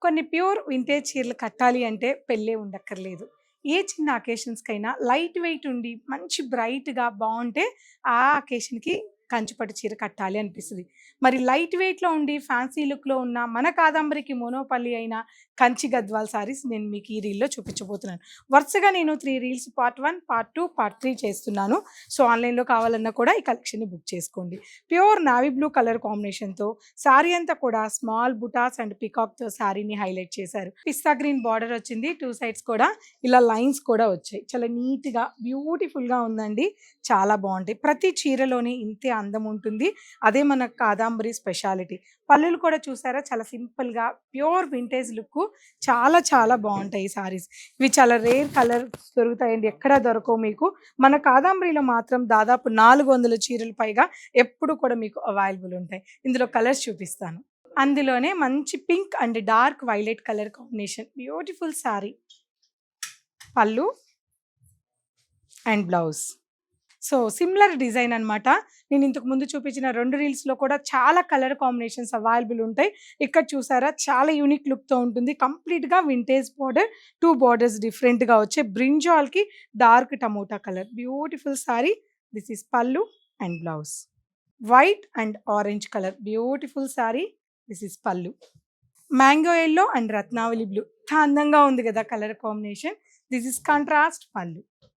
కొన్ని pure vintage చీరలు కట్టాలి అంటే పెళ్ళే ఉండక్కర్లేదు. ఏ చిన్న అకేషన్స్‌కైనా లైట్ వెయిట్ ఉండి మంచి బ్రైట్‌గా బావుంటే ఆ అకేషన్‌కి కంచిపట్టు చీర కట్టాలి అనిపిస్తది. మరి లైట్ వెయిట్‌లో ఉండి ఫ్యాన్సీ లుక్‌లో ఉన్న మన కాదంబరికి మోనోపల్లి అయిన కంచి గద్వాల్ సారీస్ నేను మీకు ఈ రీల్‌లో చూపించబోతున్నాను. వరుసగా నేను 3 రీల్స్ పార్ట్ 1, పార్ట్ 2, పార్ట్ 3 చేస్తున్నాను. సో, ఆన్‌లైన్‌లో కావాలన్నా కూడా ఈ కలెక్షన్‌ని బుక్ చేసుకోండి. ప్యూర్ నావీ బ్లూ కలర్ కాంబినేషన్‌తో సారీ అంతా కూడా స్మాల్ బుటాస్ అండ్ పీకాక్‌తో సారీని హైలైట్ చేశారు. పిస్తా గ్రీన్ బార్డర్ వచ్చింది. 2 సైడ్స్ కూడా ఇలా లైన్స్ కూడా వచ్చాయి. చాలా నీట్‌గా బ్యూటిఫుల్‌గా ఉందండి. చాలా బావుంటాయి. ప్రతి చీరలోని ఇంతే అందం ఉంటుంది. అదే మన కాదంబరి స్పెషాలిటీ. పళ్ళులు కూడా చూసారా చాలా సింపుల్‌గా ప్యూర్ వింటేజ్ లుక్కు చాలా చాలా బావుంటాయి ఈ సారీస్. ఇవి చాలా రేర్ కలర్స్ దొరుకుతాయండి. ఎక్కడా దొరకవు మీకు. మన కాదంబరిలో మాత్రం దాదాపు 400 చీరలు పైగా ఎప్పుడు కూడా మీకు అవైలబుల్ ఉంటాయి. ఇందులో కలర్స్ చూపిస్తాను. అందులోనే మంచి pink and dark violet colour combination. Beautiful sari. Pallu and blouse. So, similar design అనమాట. నేను ఇంతకు ముందు చూపించిన 2 రీల్స్‌లో కూడా చాలా కలర్ కాంబినేషన్స్ అవైలబుల్ ఉంటాయి. ఇక్కడ చూసారా చాలా యూనిక్ లుక్‌తో ఉంటుంది. కంప్లీట్‌గా వింటేజ్ బార్డర్, 2 బార్డర్స్ డిఫరెంట్‌గా వచ్చాయి. బ్రింజాల్‌కి dark tomato colour. Beautiful sari. This is pallu and blouse. White and orange colour. Beautiful sari. This is pallu. Mango yellow and Ratnavali blue. ఎంత అందంగా ఉంది కదా colour combination. This is contrast పళ్ళు.